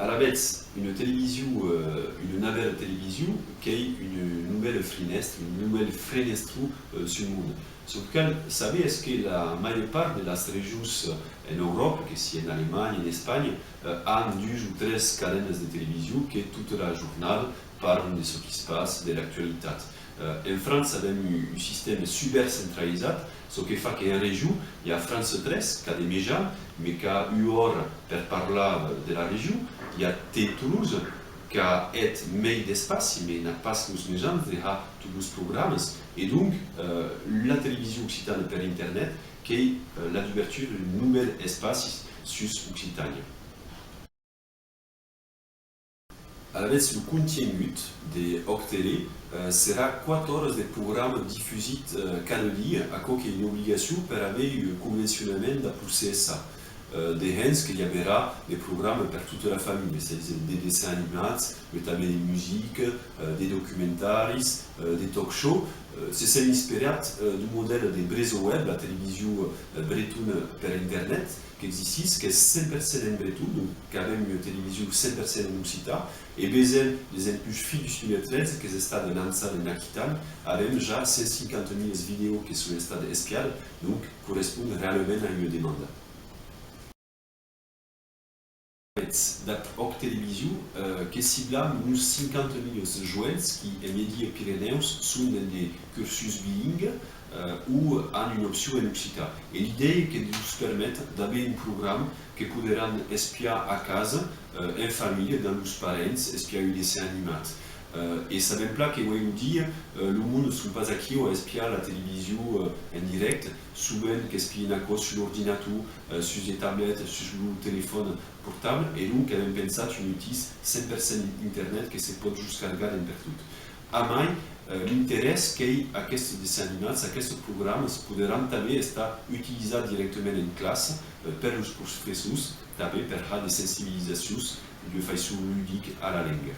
Alavetz une télévision, une nouvelle télévision qui est une nouvelle fenêtre sur le monde. Sur lequel, vous savez, est-ce que la majeure part de las régions en Europe, que si en Allemagne, en Espagne, ont 2 ou 3 cadenas de télévision qui toute la journée parlent de ce qui se passe, de l'actualité. En France, nous avons un système super centralisé, ce qui fait qu'en région, il y a France 13 qui a des médias, mais qui a eu heure pour parler de la région. Il y a Toulouse qui a meilleur d'espace, mais n'a pas les médias, il y a tous les programmes. Et donc, la télévision occitane par Internet, qui est l'ouverture d'un nouvel espace sur Occitanie. Alors, le contenu de Octélé sera 4 heures de programmes diffusés cada dia, à quoi il y a une obligation pour avoir un conventionnement pour CSA. De hens qu'il y aura des programmes pour toute la famille, c'est-à-dire des dessins animés, mais aussi des musiques, des documentaires, des talk shows. C'est inspiré du modèle de Brezo Web, la télévision bretonne par Internet, qui existe, qui est 100% en breton, donc qui a une télévision 100% en occitan, et besoin des impulses filles du 2013, qui est stade lancé en Aquitaine, avec déjà 150 000 vidéos qui sont en stade espial, donc correspondent réellement à une demande. D'après télévision, qui cible nous 50 000 jeunes qui, en Midi et Pyrénées, sont dans des cursus bilingues ou ont une option en occitan. Et l'idée est de nous permettre d'avoir un programme qui pourra espier à casa, en famille, dans les parents, espier des dessins animés. Et ça même plat que vous dire, le monde ne sont pas acquis à espier la télévision en direct, souvent qu'espie une cause sur l'ordinateur, sur les tablettes, sur le téléphone portable, et donc quand même pensé une utilise 100% Internet que se peut jusqu'à regarder partout. A mai, l'intérêt qu'est à ces dessins animés, à ces programmes, pourront être utilisés directement en classe par les professeurs, pour faire des sensibilisations de façon ludique à la langue.